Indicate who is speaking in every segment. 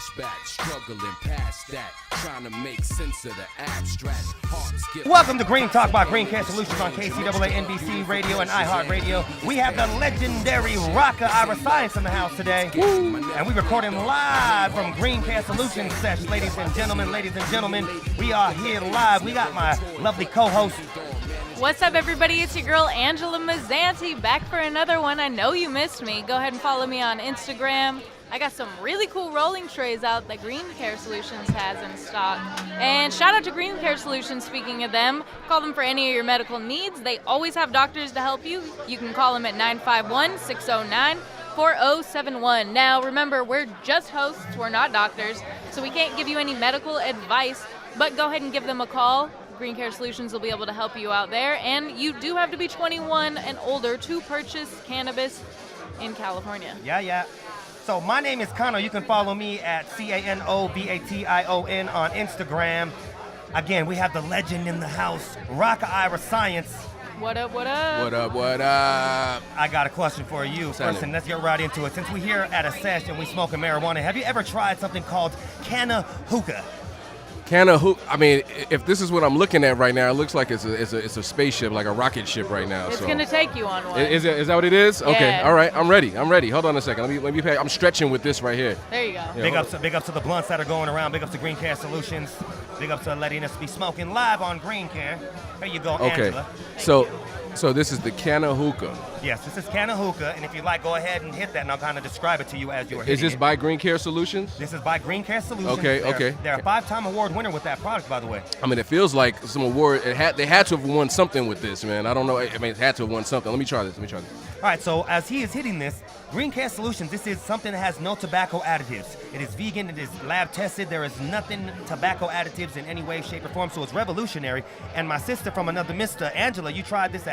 Speaker 1: flashback, struggling past that, trying to make sense of the abstract.
Speaker 2: Welcome to Green Talk by Green Care Solutions on KCAA, NBC Radio, and iHeartRadio. We have the legendary Rakaa, our science, in the house today. Woo. And we're recording live from Green Care Solutions Sesh, ladies and gentlemen. We are here live. We got my lovely co-host.
Speaker 3: What's up, everybody? It's your girl, Angela Mazzanti, back for another one. I know you missed me. Go ahead and follow me on Instagram. I got some really cool rolling trays out that Green Care Solutions has in stock. And shout out to Green Care Solutions, speaking of them. Call them for any of your medical needs. They always have doctors to help you. You can call them at 951-609-4071. Now, remember, we're just hosts. We're not doctors, so we can't give you any medical advice. But go ahead and give them a call. Green Care Solutions will be able to help you out there. And you do have to be 21 and older to purchase cannabis in California.
Speaker 2: Yeah. So my name is Connor. You can follow me at CANOVATION on Instagram. Again, we have the legend in the house, Rakaa Science.
Speaker 3: What up?
Speaker 1: What up?
Speaker 2: I got a question for you first, and let's get right into it. Since we're here at a sesh and we smoking marijuana, have you ever tried something called canna hookah?
Speaker 1: I mean, if this is what I'm looking at right now, it looks like it's a spaceship, like a rocket ship right now.
Speaker 3: It's gonna take you on one.
Speaker 1: Is that what it is?
Speaker 3: Yeah.
Speaker 1: Okay, all right, I'm ready. Hold on a second. Let me pay. I'm stretching with this right here.
Speaker 3: There you go.
Speaker 2: Yeah, big ups to the blunts that are going around. Big ups to Green Care Solutions. Big ups to letting us be smoking live on Green Care. There you go,
Speaker 1: Okay.
Speaker 2: Angela.
Speaker 1: So this is the canna hookah.
Speaker 2: Yes, this is canna hookah, and if you'd like, go ahead and hit that, and I'll kind of describe it to you as you're hitting
Speaker 1: Is this
Speaker 2: it.
Speaker 1: by Green Care Solutions?
Speaker 2: This is by Green Care Solutions.
Speaker 1: Okay.
Speaker 2: They're a 5-time award winner with that product, by the way.
Speaker 1: I mean, it feels like some award. They had to have won something with this, man. I don't know. I mean, it had to have won something. Let me try this.
Speaker 2: All right, so as he is hitting this, Green Care Solutions, this is something that has no tobacco additives. It is vegan, it is lab tested, there is nothing tobacco additives in any way, shape, or form, so it's revolutionary. And my sister from another Mr. Angela, you tried this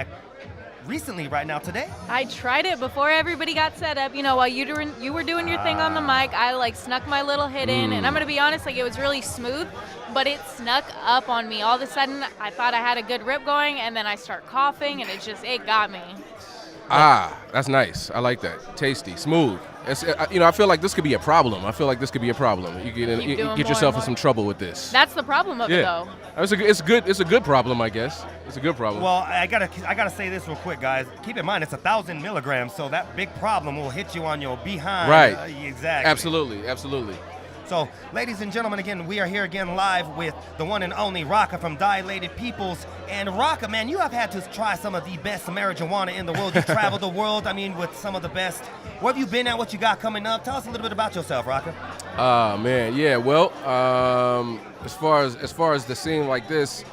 Speaker 2: recently right now today?
Speaker 3: I tried it before everybody got set up. You know, while you were doing your thing on the mic, I snuck my little hit in, and I'm gonna be honest, it was really smooth, but it snuck up on me. All of a sudden, I thought I had a good rip going, and then I start coughing, and it got me.
Speaker 1: That's nice. I like that. Tasty, smooth. I feel like this could be a problem. You get yourself in some trouble with this.
Speaker 3: That's the problem of it, though.
Speaker 1: It's a good problem, I guess. It's a good problem.
Speaker 2: Well, I gotta say this real quick, guys. Keep in mind, it's 1,000 milligrams, so that big problem will hit you on your behind.
Speaker 1: Right.
Speaker 2: Exactly.
Speaker 1: Absolutely.
Speaker 2: So, ladies and gentlemen, again, we are here again live with the one and only Rakaa from Dilated Peoples. And Rakaa, man, you have had to try some of the best marijuana in the world. You traveled the world, with some of the best. Where have you been at? What you got coming up? Tell us a little bit about yourself, Rakaa.
Speaker 1: Man, yeah. Well, as far as the scene like this,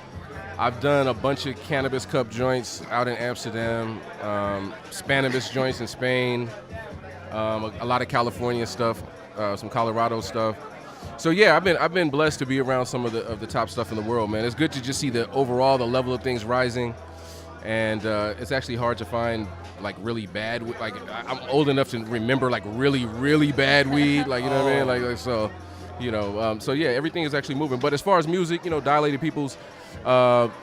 Speaker 1: I've done a bunch of cannabis cup joints out in Amsterdam, Spanibus joints in Spain, a lot of California stuff. Some Colorado stuff. So yeah, I've been blessed to be around some of the top stuff in the world, man. It's good to just see the level of things rising, and it's actually hard to find really bad. I'm old enough to remember really bad weed, you know what I mean? So yeah, everything is actually moving. But as far as music, Dilated Peoples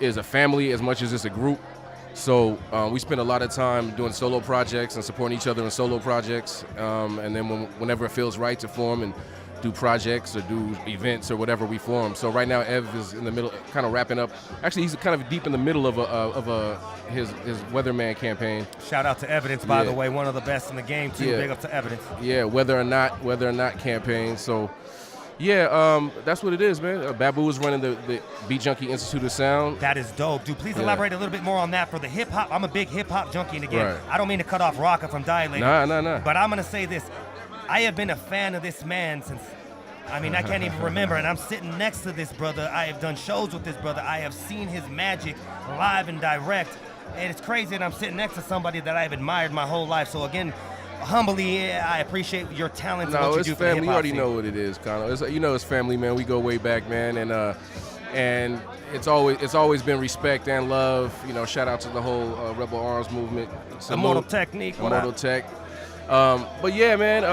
Speaker 1: is a family as much as it's a group. So we spend a lot of time doing solo projects and supporting each other in solo projects, and then whenever it feels right to form and do projects or do events or whatever, we form. So right now Ev is in the middle, kind of wrapping up. Actually, he's kind of deep in the middle of his Weatherman campaign.
Speaker 2: Shout out to Evidence, by the way, one of the best in the game too.
Speaker 1: Yeah.
Speaker 2: Big up to Evidence.
Speaker 1: Yeah, whether or not campaign. So. Yeah, that's what it is, man. Babu is running the Beat Junkie Institute of Sound.
Speaker 2: That is dope. Dude, please elaborate a little bit more on that for the hip-hop. I'm a big hip-hop junkie, and again,
Speaker 1: Right.
Speaker 2: I don't mean to cut off Rakaa from Dilated.
Speaker 1: Nah.
Speaker 2: But I'm going to say this. I have been a fan of this man since, I can't even remember, and I'm sitting next to this brother. I have done shows with this brother. I have seen his magic live and direct, and it's crazy that I'm sitting next to somebody that I've admired my whole life. So again, humbly, I appreciate your talent.
Speaker 1: No,
Speaker 2: what
Speaker 1: it's
Speaker 2: you do for
Speaker 1: family.
Speaker 2: the
Speaker 1: You already
Speaker 2: scene.
Speaker 1: know what it is, Connor. It's family, man. We go way back, man, and it's always been respect and love. Shout out to the whole Rebel Arms movement.
Speaker 2: Immortal Technique.
Speaker 1: Immortal Tech. But yeah, man,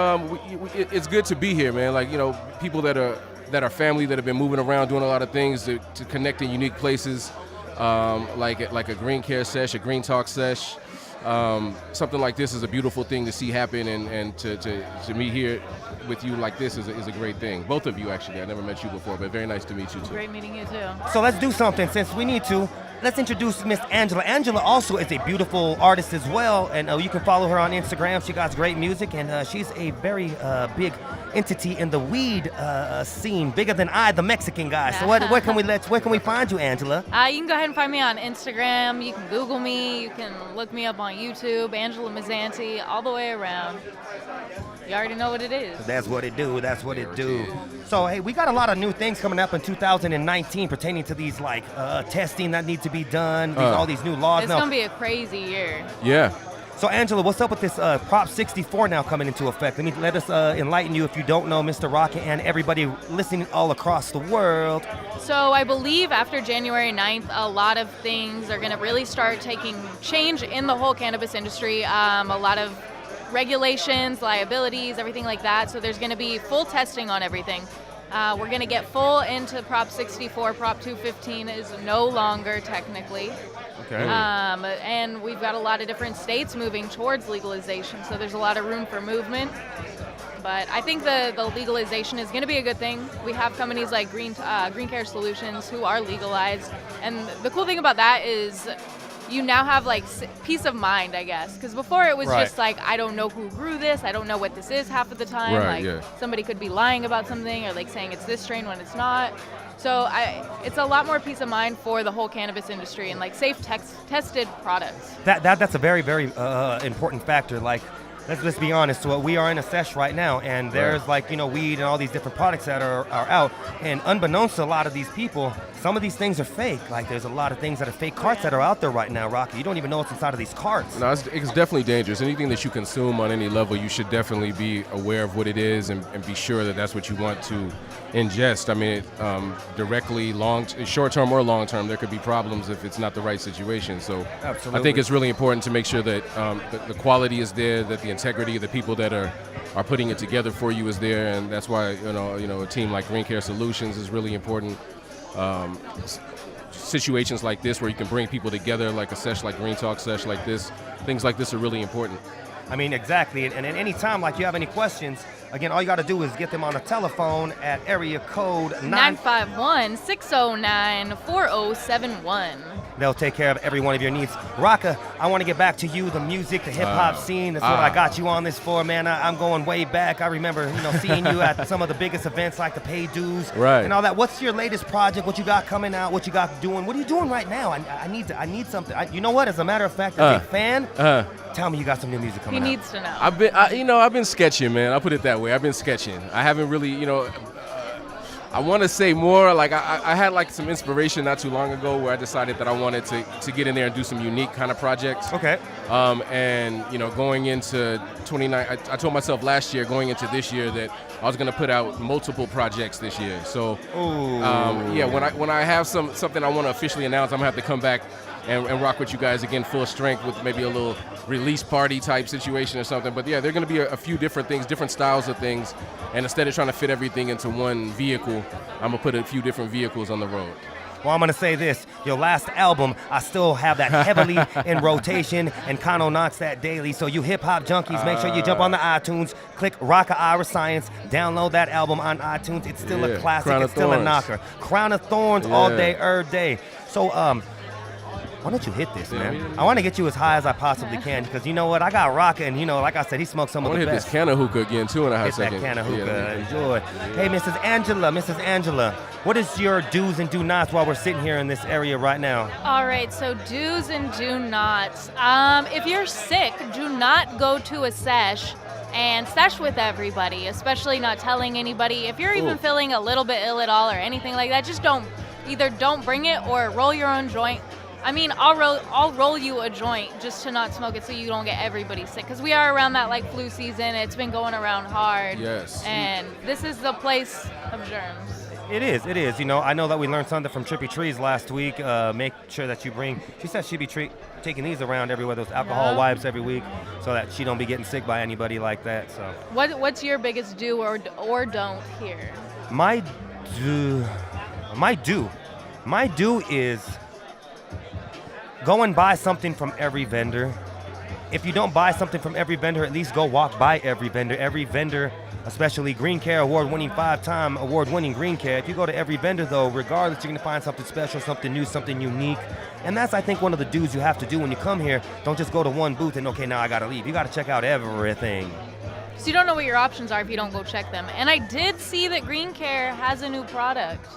Speaker 1: it's good to be here, man. People that are family that have been moving around, doing a lot of things to connect in unique places, like a Green Care Sesh, a Green Talk Sesh. something like this is a beautiful thing to see happen, and to meet here with you like this is a great thing. Both of you, actually. I never met you before, but very nice to meet you too.
Speaker 3: Great meeting you too.
Speaker 2: So let's do something since we need to. Let's introduce Miss Angela. Angela also is a beautiful artist as well, and you can follow her on Instagram. She got great music, and she's a very big entity in the weed scene, bigger than I, the Mexican guy. So where can we find you, Angela?
Speaker 3: You can go ahead and find me on Instagram. You can Google me. You can look me up on YouTube. Angela Mazzanti, all the way around. You already know what it is.
Speaker 2: That's what it do. That's what it do. So, hey, we got a lot of new things coming up in 2019 pertaining to these, like, testing that need to be done, all these new laws.
Speaker 3: It's going to be a crazy year.
Speaker 1: Yeah.
Speaker 2: So, Angela, what's up with this Prop 64 now coming into effect? Let us enlighten you if you don't know, Mr. Rakaa, and everybody listening all across the world.
Speaker 3: So I believe after January 9th, a lot of things are going to really start taking change in the whole cannabis industry. A lot of regulations, liabilities, everything like that. So there's going to be full testing on everything. We're going to get full into Prop 64. Prop 215 is no longer technically.
Speaker 1: Okay.
Speaker 3: And we've got a lot of different states moving towards legalization. So there's a lot of room for movement. But I think the legalization is going to be a good thing. We have companies like Green Care Solutions who are legalized. And the cool thing about that is you now have like peace of mind, I guess. Because before it was just like, I don't know who grew this. I don't know what this is half of the time. Somebody could be lying about something or like saying it's this strain when it's not. So it's a lot more peace of mind for the whole cannabis industry and like safe tested products.
Speaker 2: That's a very, very important factor. Like, let's be honest. So we are in a sesh right now, and there's like, weed and all these different products that are out. And unbeknownst to a lot of these people, some of these things are fake. Like, there's a lot of things that are fake carts that are out there right now, Rakaa. You don't even know what's inside of these carts.
Speaker 1: No, it's definitely dangerous. Anything that you consume on any level, you should definitely be aware of what it is and be sure that that's what you want to ingest. I mean, directly, short-term or long-term, there could be problems if it's not the right situation. So
Speaker 2: Absolutely.
Speaker 1: I think it's really important to make sure that the quality is there, that the integrity of the people that are putting it together for you is there, and that's why a team like Green Care Solutions is really important. Situations like this where you can bring people together, like a sesh, like Green Talk sesh, like this, things like this are really important.
Speaker 2: I mean, exactly. And at any time, like, you have any questions, again, all you got to do is get them on the telephone at area code
Speaker 3: 951-609-4071.
Speaker 2: They'll take care of every one of your needs. Rakaa, I want to get back to you, the music, the hip-hop scene. That's what I got you on this for, man. I'm going way back. I remember, seeing you at some of the biggest events like the Pay Dues and all that. What's your latest project? What you got coming out? What you got doing? What are you doing right now? I need something. You know what? As a matter of fact, as a fan, tell me you got some new music coming out.
Speaker 3: He needs to know.
Speaker 1: I've been sketching, man. I'll put it that way. I've been sketching. I haven't really, I want to say more. Like I had like some inspiration not too long ago where I decided that I wanted to get in there and do some unique kind of projects.
Speaker 2: Okay.
Speaker 1: And going into 29, I told myself last year, going into this year, that I was going to put out multiple projects this year. So when I have something I want to officially announce, I'm gonna have to come back and rock with you guys again full strength with maybe a little release party type situation or something. But yeah, there are going to be a few different things, different styles of things. And instead of trying to fit everything into one vehicle, I'm going to put a few different vehicles on the road.
Speaker 2: Well, I'm going to say this. Your last album, I still have that heavily in rotation, and Kano knocks that daily. So you hip-hop junkies, make sure you jump on the iTunes, click Rakaa Ira Science, download that album on iTunes. It's still a classic. It's still a knocker. Crown of Thorns all day, every day. So, why don't you hit this, man? I want to get you as high as I possibly can, because you know what? I got Rakaa, and like I said, he smokes some of the best.
Speaker 1: I want to hit this can of hookah again, too, in a hot second.
Speaker 2: Hit that can of hookah. Enjoy. Hey, Mrs. Angela, what is your do's and do nots while we're sitting here in this area right now?
Speaker 3: All right, so do's and do nots. If you're sick, do not go to a sesh and sesh with everybody, especially not telling anybody. If you're even feeling a little bit ill at all or anything like that, just don't bring it or roll your own joint. I mean, I'll roll you a joint just to not smoke it so you don't get everybody sick. Because we are around that like flu season. It's been going around hard.
Speaker 1: Yes.
Speaker 3: And this is the place of germs.
Speaker 2: It is. I know that we learned something from Trippy Trees last week. Make sure that you bring, she said she'd be taking these around everywhere, those alcohol wipes every week, so that she don't be getting sick by anybody like that. So.
Speaker 3: What's your biggest do or don't here?
Speaker 2: My do is go and buy something from every vendor if you don't buy something from every vendor, at least go walk by every vendor. Every vendor, especially Green Care award-winning, 5-time award-winning Green Care. If you go to every vendor, though, regardless, you're gonna find something special, something new, something unique. And that's, I think, one of the dues you have to do when you come here. Don't just go to one booth and, okay, now I gotta leave. You gotta check out everything.
Speaker 3: So you don't know what your options are if you don't go check them. And I did see that Green Care has a new product.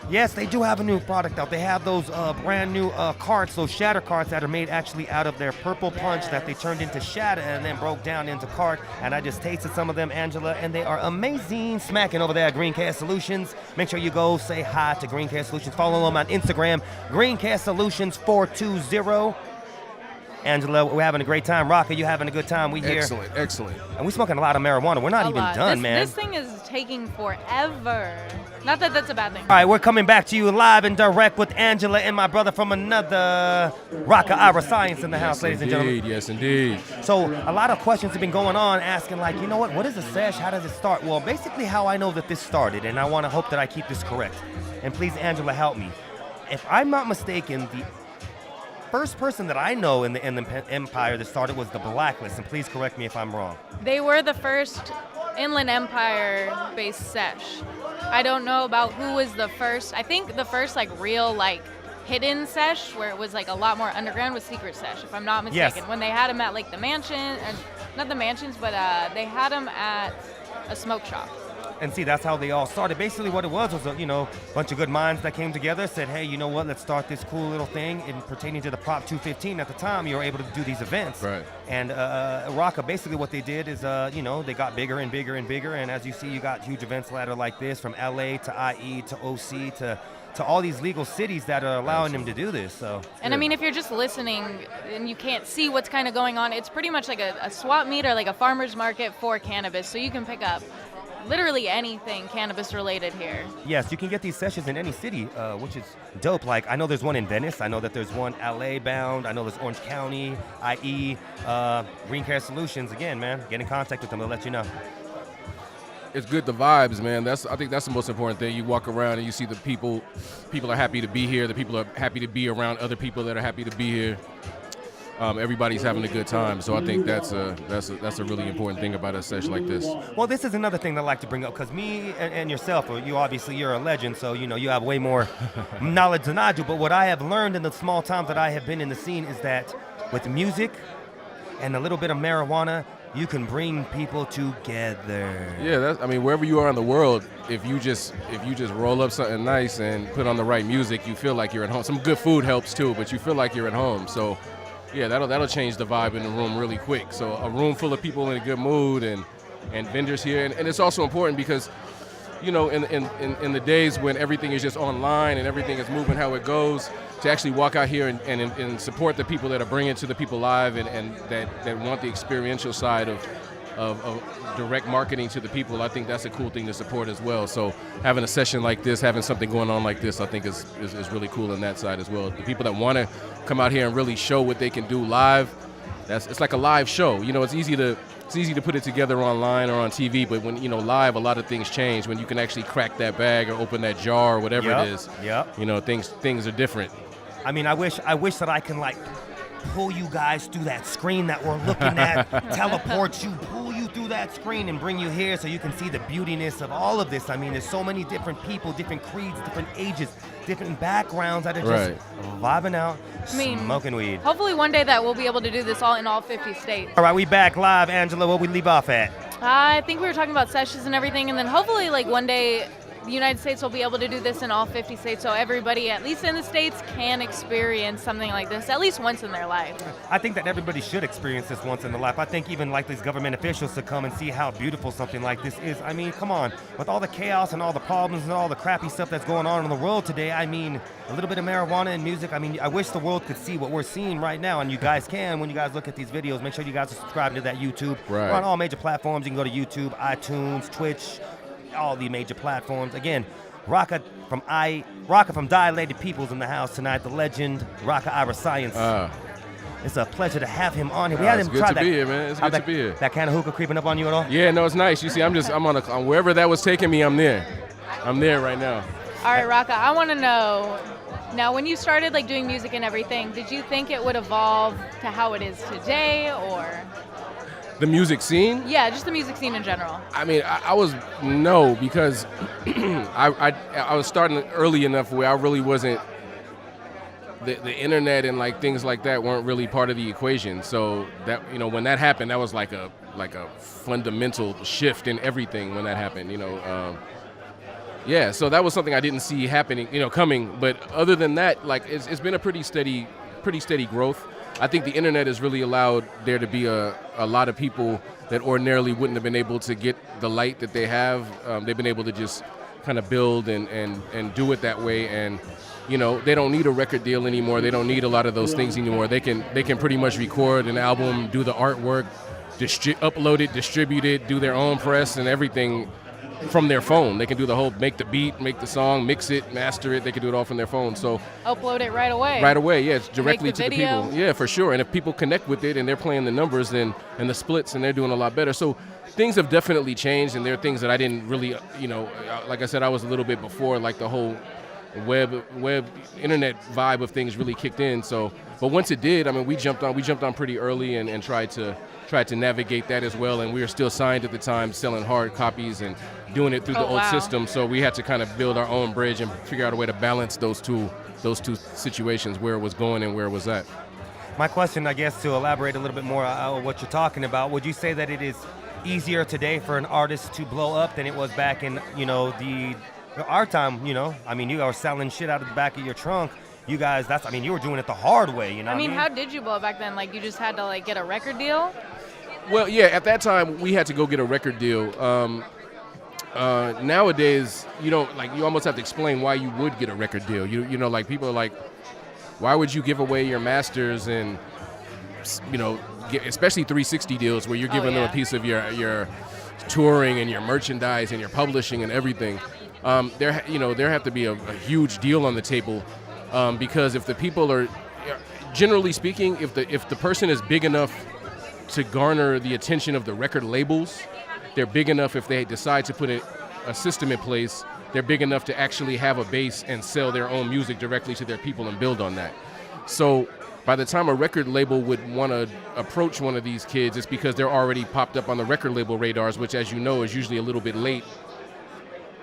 Speaker 2: Yes, they do have a new product out. They have those brand new carts, those shatter carts that are made actually out of their purple punch that they turned into shatter and then broke down into cart. And I just tasted some of them, Angela, and they are amazing. Smacking over there at Green Care Solutions. Make sure you go say hi to Green Care Solutions. Follow them on Instagram, Green Care Solutions 420. Angela, we're having a great time. Rakaa, you having a good time? We here.
Speaker 1: Excellent.
Speaker 2: And we're smoking a lot of marijuana. We're not even done, man.
Speaker 3: This thing is taking forever. Not that that's a bad thing.
Speaker 2: All right, we're coming back to you live and direct with Angela and my brother from another Rakaa Ira Science in the house, ladies and gentlemen.
Speaker 1: Yes, indeed.
Speaker 2: So a lot of questions have been going on asking, like, you know what is a sesh? How does it start? Well, basically how I know that this started, and I want to hope that I keep this correct. And please, Angela, help me. If I'm not mistaken, the first person that I know in the empire that started was the Blacklist, and please correct me if I'm wrong.
Speaker 3: They were the first Inland Empire-based sesh. I don't know about who was the first. I think the first real hidden sesh, where it was a lot more underground, was Secret Sesh, if I'm not mistaken.
Speaker 2: Yes.
Speaker 3: When they had them at the mansion, and not the mansions, but they had them at a smoke shop.
Speaker 2: And see, that's how they all started. Basically what it was a bunch of good minds that came together, said, hey, you know what, let's start this cool little thing. And pertaining to the Prop 215 at the time, you were able to do these events.
Speaker 1: Right.
Speaker 2: And Rakaa, basically what they did is, they got bigger and bigger and bigger. And as you see, you got huge events ladder like this, from LA to IE to OC to all these legal cities that are allowing them to do this. So.
Speaker 3: And I mean, if you're just listening and you can't see what's kind of going on, it's pretty much like a swap meet or like a farmer's market for cannabis. So you can pick up literally anything cannabis related here.
Speaker 2: Yes, you can get these sessions in any city, which is dope. Like, I know there's one in Venice. I know that there's one LA bound. I know there's Orange County, IE, Green Care Solutions. Again, man, get in contact with them. They'll let you know.
Speaker 1: It's good, the vibes, man. I think that's the most important thing. You walk around and you see the people are happy to be here. The people are happy to be around other people that are happy to be here. Everybody's having a good time, so I think that's a really important thing about a session like this.
Speaker 2: Well, this is another thing that I like to bring up, because me and yourself, you're a legend, so you have way more knowledge than I do. But what I have learned in the small time that I have been in the scene is that with music and a little bit of marijuana, you can bring people together.
Speaker 1: Yeah, wherever you are in the world, if you just roll up something nice and put on the right music, you feel like you're at home. Some good food helps too, but you feel like you're at home. So. Yeah, that'll change the vibe in the room really quick. So a room full of people in a good mood and vendors here. And it's also important because, in the days when everything is just online and everything is moving how it goes, to actually walk out here and support the people that are bringing it to the people live and that want the experiential side of direct marketing to the people, I think that's a cool thing to support as well. So having a session like this, having something going on like this, I think is really cool on that side as well. The people that want to come out here and really show what they can do live, it's like a live show. It's easy to put it together online or on TV, but when live, a lot of things change. When you can actually crack that bag or open that jar or whatever it is, things are different.
Speaker 2: I mean, I wish that I can pull you guys through that screen that we're looking at, teleport you, pull you through that screen and bring you here so you can see the beautiness of all of this. I mean, there's so many different people, different creeds, different ages, different backgrounds that are just vibing out, smoking weed.
Speaker 3: Hopefully one day that we'll be able to do this all in all 50 states.
Speaker 2: All right, we back live. Angela, what we leave off at?
Speaker 3: I think we were talking about sessions and everything, and then hopefully one day the United States will be able to do this in all 50 states, so everybody, at least in the States, can experience something like this at least once in their life.
Speaker 2: I think that everybody should experience this once in their life. I think even these government officials to come and see how beautiful something like this is. I mean, come on. With all the chaos and all the problems and all the crappy stuff that's going on in the world today, I mean, a little bit of marijuana and music. I mean, I wish the world could see what we're seeing right now, and you guys can. When you guys look at these videos, make sure you guys are subscribing to that YouTube.
Speaker 1: Right.
Speaker 2: We're on all major platforms. You can go to YouTube, iTunes, Twitch, all the major platforms. Again, Rakaa from Dilated Peoples in the house tonight, the legend Rakaa Ira Science. It's a pleasure to have him on here. We had him try that. It's good to be here, man. It's good to be here. That kind of hookah creeping up on you at all?
Speaker 1: Yeah, no, it's nice. You see, I'm on wherever that was taking me, I'm there. I'm there right now.
Speaker 3: All right, Rakaa, I want to know, Now, when you started like doing music and everything, did you think it would evolve to how it is today, or?
Speaker 1: The music scene?
Speaker 3: Yeah, just the music scene in general.
Speaker 1: I mean, I was no, because I was starting early enough where I really wasn't. The internet and like things like that weren't really part of the equation. So that, you know, when that happened, that was like a fundamental shift in everything when that happened. You know, yeah. So that was something I didn't see happening, you know, coming. But other than that, like it's been a pretty steady growth. I think the internet has really allowed there to be a lot of people that ordinarily wouldn't have been able to get the light that they have. They've been able to just kind of build and do it that way. And, you know, they don't need a record deal anymore. They don't need a lot of those things anymore. They can pretty much record an album, do the artwork, upload it, distribute it, do their own press and everything from their phone. They can do the whole, make the beat, make the song, mix it, master it. They can do it all from their phone. So
Speaker 3: upload it right away.
Speaker 1: Right away, yeah. It's directly to the
Speaker 3: video.
Speaker 1: people. Yeah, for sure. And if people connect with it and they're playing the numbers and the splits and they're doing a lot better. So things have definitely changed, and there are things that I didn't really, you know, like I said, I was a little bit before, like the whole web internet vibe of things really kicked in. So, but once it did, I mean, we jumped on pretty early and tried to navigate that as well. And we were still signed at the time, selling hard copies and doing it through the old system. So we had to kind of build our own bridge and figure out a way to balance those two situations, where it was going and where it was at.
Speaker 2: My question, I guess, to elaborate a little bit more on what you're talking about, would you say that it is easier today for an artist to blow up than it was back in, you know, our time, you know? I mean, you are selling shit out of the back of your trunk. You guys, you were doing it the hard way, you know?
Speaker 3: I mean, how did you blow up back then? Like, you just had to like get a record deal?
Speaker 1: Well, yeah, at that time we had to go get a record deal. Nowadays, you don't, like, you almost have to explain why you would get a record deal. You know, like, people are like, why would you give away your masters and, you know, especially 360 deals where you're giving them a piece of your touring and your merchandise and your publishing and everything. There have to be a huge deal on the table, because if the people are, generally speaking, if the person is big enough to garner the attention of the record labels, they're big enough, if they decide to put a system in place, they're big enough to actually have a base and sell their own music directly to their people and build on that. So by the time a record label would want to approach one of these kids, it's because they're already popped up on the record label radars, which, as you know, is usually a little bit late.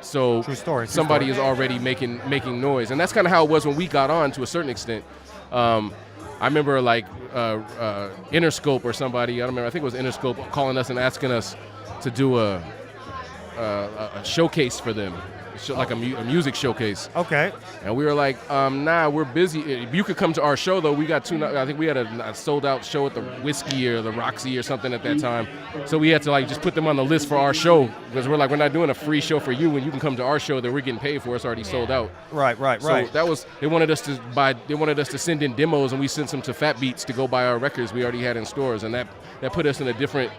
Speaker 1: So somebody is already making noise. And that's kind of how it was when we got on, to a certain extent. I remember, like, Interscope or somebody, I think it was Interscope, calling us and asking us to do a showcase for them, like a music showcase.
Speaker 2: Okay.
Speaker 1: And we were like, nah, we're busy. If you could come to our show, though, we got I think we had a sold-out show at the Whiskey or the Roxy or something at that time. So we had to, like, just put them on the list for our show, because we're like, we're not doing a free show for you when you can come to our show that we're getting paid for. It's already sold out.
Speaker 2: Right.
Speaker 1: So that was, they wanted us to send in demos, and we sent them to Fat Beats to go buy our records we already had in stores, and that put us in a different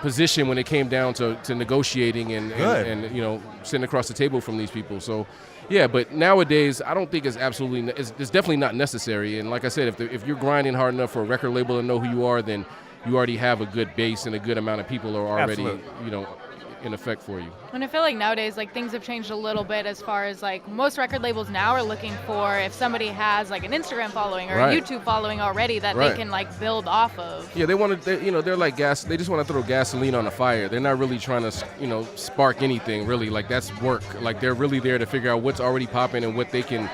Speaker 1: position when it came down to negotiating and you know, sitting across the table from these people. So yeah, but nowadays I don't think it's definitely not necessary. And like I said, if you're grinding hard enough for a record label to know who you are, then you already have a good base and a good amount of people are already you know, in effect for you.
Speaker 3: And I feel like nowadays, like, things have changed a little bit, as far as, like, most record labels now are looking for if somebody has, like, an Instagram following or a YouTube following already that they can, like, build off of.
Speaker 1: Yeah, they're like gas. They just want to throw gasoline on the fire. They're not really trying to, you know, spark anything really. Like, that's work. Like, they're really there to figure out what's already popping and what they can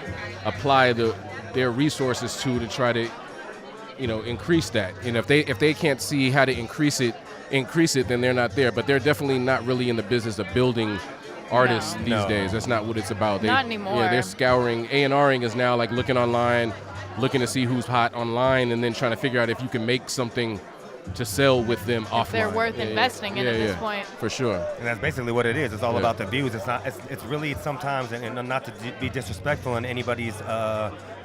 Speaker 1: apply their resources to try to, you know, increase that. And if they can't see how to increase it, then they're not there. But they're definitely not really in the business of building artists these days. That's not what it's about.
Speaker 3: Not anymore.
Speaker 1: Yeah, they're scouring. A&Ring is now, like, looking online, looking to see who's hot online, and then trying to figure out if you can make something to sell with them offline.
Speaker 3: If they're worth investing in at this point.
Speaker 1: For sure.
Speaker 2: And that's basically what it is. It's all about the views. It's really sometimes, and not to be disrespectful in anybody's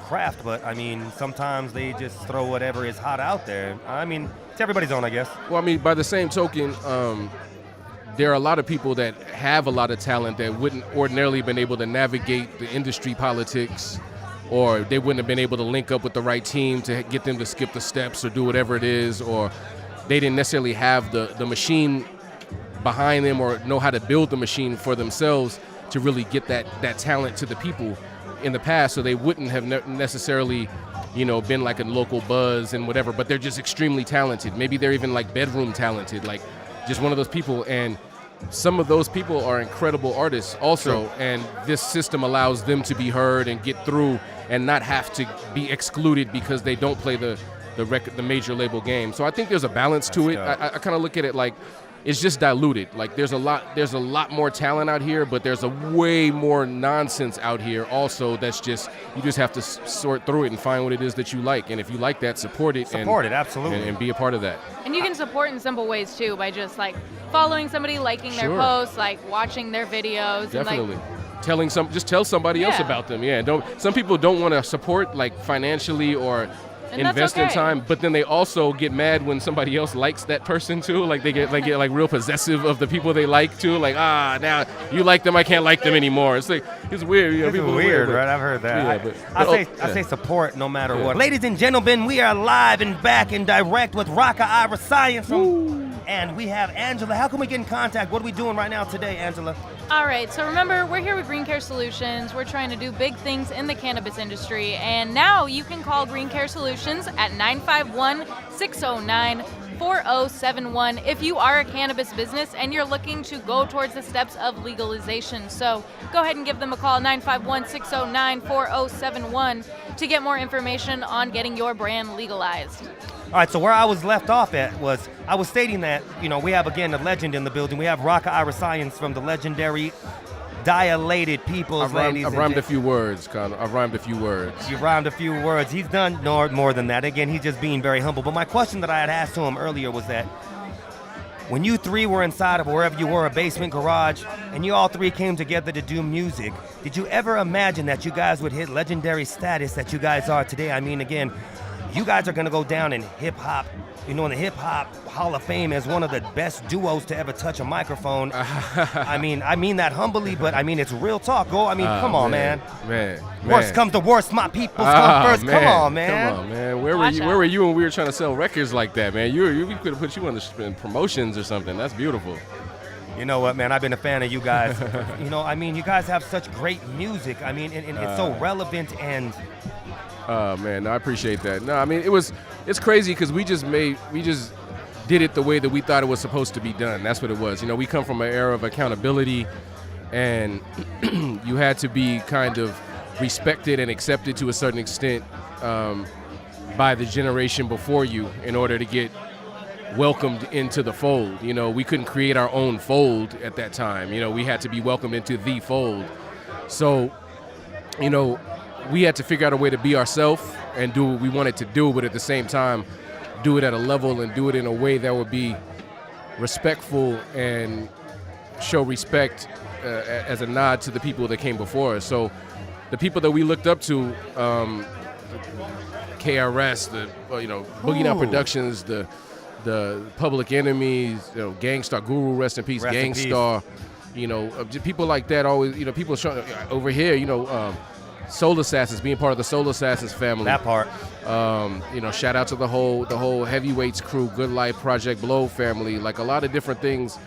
Speaker 2: craft, but I mean, sometimes they just throw whatever is hot out there. I mean, it's everybody's own, I guess.
Speaker 1: Well, I mean, by the same token, there are a lot of people that have a lot of talent that wouldn't ordinarily been able to navigate the industry politics, or they wouldn't have been able to link up with the right team to get them to skip the steps or do whatever it is, or they didn't necessarily have the machine behind them or know how to build the machine for themselves to really get that talent to the people. in the past, so they wouldn't have necessarily, been like a local buzz and whatever, but they're just extremely talented. Maybe they're even like bedroom talented, like just one of those people. And some of those people are incredible artists also.
Speaker 2: Sure.
Speaker 1: And this system allows them to be heard and get through and not have to be excluded because they don't play the major label game. So I think there's a balance to it. I kind of look at it like it's just diluted. Like there's a lot more talent out here, but there's a way more nonsense out here also. That's just, you just have to sort through it and find what it is that you like. And if you like that, support it.
Speaker 2: Absolutely.
Speaker 1: And be a part of that.
Speaker 3: And you can support in simple ways too, by just like following somebody, liking their posts, like watching their videos.
Speaker 1: Definitely.
Speaker 3: And, like,
Speaker 1: just tell somebody else about them. Yeah. Some people don't want to support like financially or
Speaker 3: and
Speaker 1: invest
Speaker 3: okay.
Speaker 1: in time, but then they also get mad when somebody else likes that person too. Like they get like real possessive of the people they like too. Like, now you like them, I can't like them anymore. It's like, it's weird.
Speaker 2: It's
Speaker 1: people
Speaker 2: weird,
Speaker 1: but,
Speaker 2: right? I've heard that.
Speaker 1: Yeah,
Speaker 2: I say support no matter what. Ladies and gentlemen, we are live and back and direct with Rakaa Science. And we have Angela. How can we get in contact? What are we doing right now today, Angela?
Speaker 3: All right, so remember, we're here with Green Care Solutions. We're trying to do big things in the cannabis industry, and now you can call Green Care Solutions at 951-609-4071 if you are a cannabis business and you're looking to go towards the steps of legalization. So go ahead and give them a call, 951-609-4071, to get more information on getting your brand legalized.
Speaker 2: All right, so where I was left off at was, I was stating that, we have, again, a legend in the building. We have Rakaa Science from the legendary Dilated Peoples, ladies.
Speaker 1: I've rhymed a few words, Connor. I've rhymed a few words.
Speaker 2: You rhymed a few words. He's done more than that. Again, he's just being very humble. But my question that I had asked to him earlier was that when you three were inside of wherever you were, a basement, garage, and you all three came together to do music, did you ever imagine that you guys would hit legendary status that you guys are today? I mean, again, you guys are going to go down in hip-hop, in the Hip-Hop Hall of Fame as one of the best duos to ever touch a microphone. I mean that humbly, but I mean, it's real talk. Come on, man. Worst comes to worst, my people come first.
Speaker 1: Man.
Speaker 2: Come on, man.
Speaker 1: Come on, man. Where were you when we were trying to sell records like that, man? We could have put you on the promotions or something. That's beautiful.
Speaker 2: You know what, man? I've been a fan of you guys. You guys have such great music. I mean, and it's so relevant and...
Speaker 1: Man, I appreciate that. No, I mean, it's crazy because we just did it the way that we thought it was supposed to be done. That's what it was. We come from an era of accountability, and you had to be kind of respected and accepted to a certain extent by the generation before you in order to get welcomed into the fold. We couldn't create our own fold at that time. We had to be welcomed into the fold. So, we had to figure out a way to be ourselves and do what we wanted to do, but at the same time, do it at a level and do it in a way that would be respectful and show respect as a nod to the people that came before us. So the people that we looked up to, KRS, Boogie Down Productions, the Public Enemies, Gangstar, Guru, rest in peace, Gangstar, people like that always, people over here, Soul Assassins, being part of the Soul Assassins family.
Speaker 2: That part.
Speaker 1: Shout out to the whole Heavyweights crew, Good Life, Project Blow family, like a lot of different things.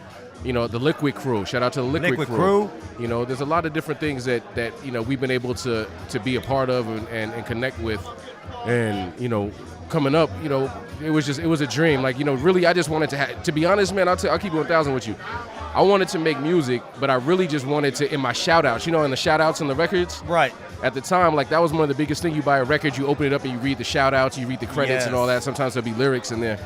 Speaker 1: The Liquid crew. Shout out to the Liquid crew. There's a lot of different things that we've been able to be a part of and connect with. And coming up, it was a dream. Like, really, I just wanted to be honest, man. I'll keep it 1,000 with you. I wanted to make music, but I really just wanted to, in my shout-outs, in the shout-outs and the records.
Speaker 2: Right.
Speaker 1: At the time, like, that was one of the biggest things. You buy a record, you open it up, and you read the shout-outs, you read the credits and all that. Sometimes there'll be lyrics in there.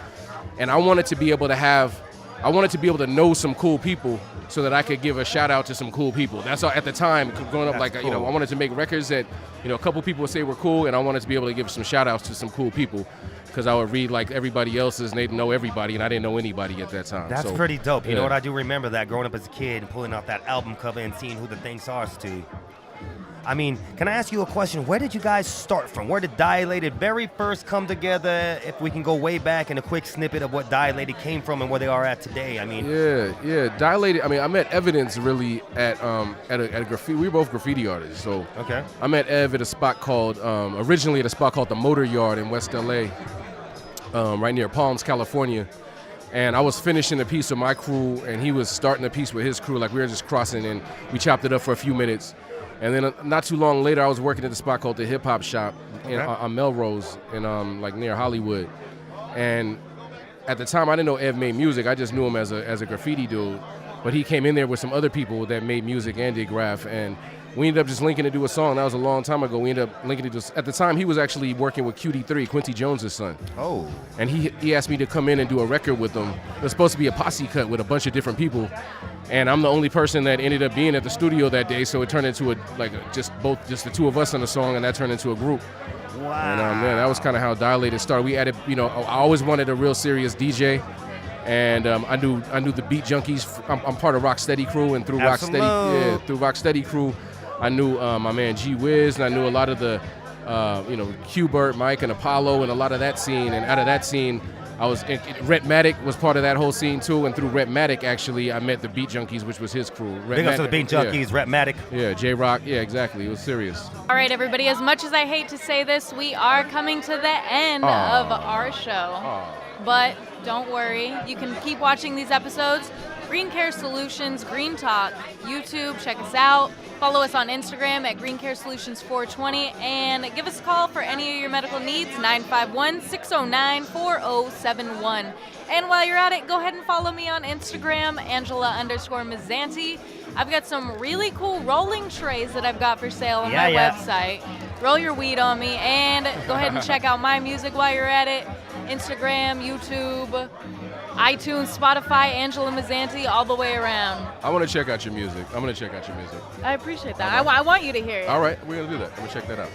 Speaker 1: And I wanted to be able to know some cool people so that I could give a shout-out to some cool people. That's all, at the time, growing up,
Speaker 2: That's cool.
Speaker 1: I wanted to make records that, a couple people would say were cool, and I wanted to be able to give some shout-outs to some cool people. Because I would read like everybody else's, and they'd know everybody, and I didn't know anybody at that time.
Speaker 2: That's pretty dope. You know what? I do remember that growing up as a kid and pulling out that album cover and seeing who the thing stars to. I mean, can I ask you a question? Where did you guys start from? Where did Dilated very first come together? If we can go way back in a quick snippet of what Dilated came from and where they are at today. I mean,
Speaker 1: yeah, Dilated. I mean, I met Evidence really at a graffiti. We were both graffiti artists, so
Speaker 2: okay.
Speaker 1: I met Ev at a spot called originally at a spot called the Motor Yard in West LA. Right near Palms, California. And I was finishing a piece with my crew, and he was starting a piece with his crew. Like, we were just crossing, and we chopped it up for a few minutes. And then not too long later, I was working at the spot called the Hip Hop Shop on Melrose, in like near Hollywood. And at the time, I didn't know Ev made music. I just knew him as a graffiti dude. But he came in there with some other people that made music and did graph. And we ended up just linking to do a song. That was a long time ago. We ended up linking to just, at the time, he was actually working with QD3, Quincy Jones' son.
Speaker 2: Oh.
Speaker 1: And he asked me to come in and do a record with him. It was supposed to be a posse cut with a bunch of different people. And I'm the only person that ended up being at the studio that day, so it turned into just the two of us on the song, and that turned into a group.
Speaker 2: Wow.
Speaker 1: And man, that was kind of how Dilated started. We added, I always wanted a real serious DJ, and I knew the Beat Junkies. I'm part of Rocksteady crew, and through Rocksteady crew, I knew my man G Wiz, and I knew a lot of the, Q-Bert, Mike, and Apollo, and a lot of that scene. And out of that scene, Rhetmatic was part of that whole scene too, and through Rhetmatic, actually, I met the Beat Junkies, which was his crew.
Speaker 2: Big up to the Beat Junkies, Rhetmatic.
Speaker 1: Yeah, J-Rock, yeah, exactly. It was serious.
Speaker 3: All right, everybody, as much as I hate to say this, we are coming to the end of our show. But don't worry, you can keep watching these episodes. Green Care Solutions, Green Talk, YouTube, check us out. Follow us on Instagram at Green Care Solutions 420, and give us a call for any of your medical needs, 951-609-4071. And while you're at it, go ahead and follow me on Instagram, Angela_Mazzanti. I've got some really cool rolling trays that I've got for sale on my website. Roll your weed on me, and go ahead and check out my music while you're at it. Instagram, YouTube, iTunes, Spotify, Angela Mazzanti, all the way around.
Speaker 1: I want to check out your music.
Speaker 3: I appreciate that. I want you to hear it.
Speaker 1: All right, we're going to do that. I'm going to check that out.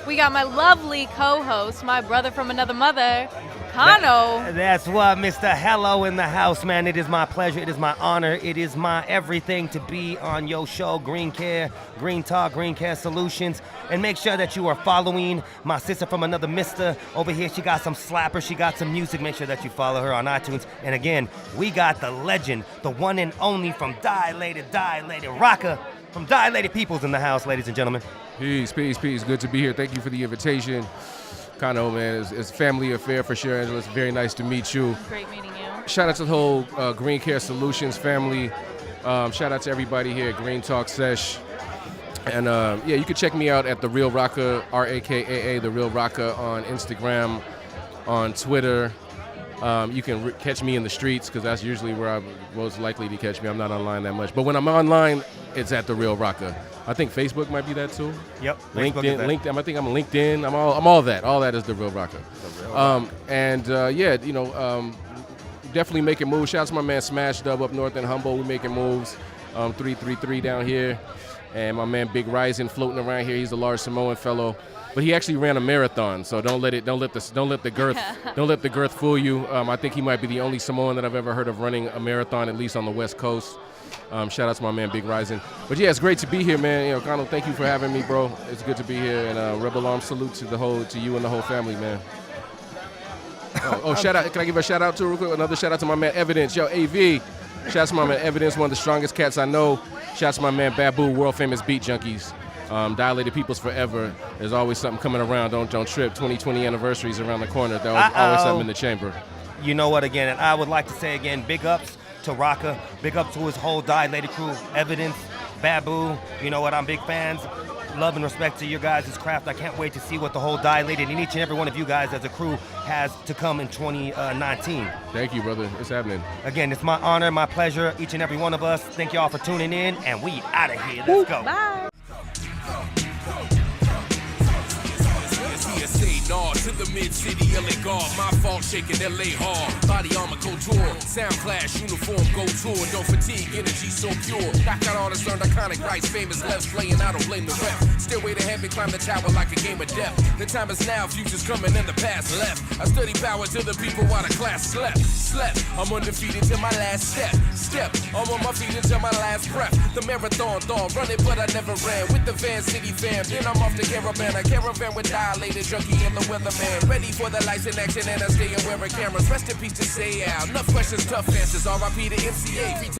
Speaker 3: We got my lovely co-host, my brother from another mother, Kano.
Speaker 2: That's what, Mr. Hello in the house, man. It is my pleasure. It is my honor. It is my everything to be on your show, Green Care, Green Talk, Green Care Solutions. And make sure that you are following my sister from another mister over here. She got some slappers. She got some music. Make sure that you follow her on iTunes. And again, we got the legend, the one and only from Dilated, Rakaa, from Dilated Peoples in the house, ladies and gentlemen.
Speaker 1: Peace. Good to be here. Thank you for the invitation. Kano, man, it's a family affair for sure, Angela. It's very nice to meet you.
Speaker 3: Great meeting you.
Speaker 1: Shout out to the whole Green Care Solutions family. Shout out to everybody here at Green Talk Sesh. And you can check me out at The Real Rakaa, RAKAA, The Real Rakaa on Instagram, on Twitter. You can catch me in the streets, because that's usually where I'm most likely to catch me. I'm not online that much. But when I'm online, it's at The Real Rakaa. I think Facebook might be that too.
Speaker 2: Yep.
Speaker 1: LinkedIn. I think I'm on LinkedIn. I'm all that. All that is The Real Rakaa. Definitely making moves. Shout out to my man Smash Dub up north in Humboldt. We're making moves. 333 down here. And my man Big Rising floating around here. He's a large Samoan fellow. But he actually ran a marathon, so don't let the girth fool you. I think he might be the only Samoan that I've ever heard of running a marathon, at least on the West Coast. Shout out to my man Big Rising. But yeah, it's great to be here, man. Kano, thank you for having me, bro. It's good to be here, and Rebel Arm salute to you and the whole family, man. Shout out! Can I give a shout out to real quick? Another shout out to my man Evidence. Yo, AV. Shout out to my man Evidence, one of the strongest cats I know. Shout out to my man Babu, world famous Beat Junkies. Dilated Peoples forever. There's always something coming around. Don't trip. 2020 anniversaries around the corner. There was always something in the chamber.
Speaker 2: You know what? Again, and I would like to say again, big ups to Rakaa, big up to his whole Dilated crew, Evidence, Babu. You know what? I'm big fans. Love and respect to your guys' craft. I can't wait to see what the whole Dilated and each and every one of you guys as a crew has to come in 2019.
Speaker 1: Thank you, brother. It's happening.
Speaker 2: Again, it's my honor, my pleasure, each and every one of us. Thank y'all for tuning in, and we out of here. Let's go.
Speaker 3: Bye.
Speaker 4: To the mid-city, LA guard. My fault shaking LA hard. Body armor couture, sound clash, uniform go tour. Don't fatigue, energy so pure. I got all this learned iconic rights, famous lefts playing. I don't blame the rep. Stairway to heaven, climb the tower like a game of death. The time is now, future's coming and the past left. I study power to the people while the class slept. I'm undefeated till my last step. I'm on my feet until my last breath. The marathon thought, run it but I never ran. With the Van City fam, then I'm off the caravan. A caravan with Dilated, junkie and the weatherman. Ready for the lights in action and I stay and wearing cameras. Rest in peace to say out. Enough questions, tough answers. R.I.P. to MCA.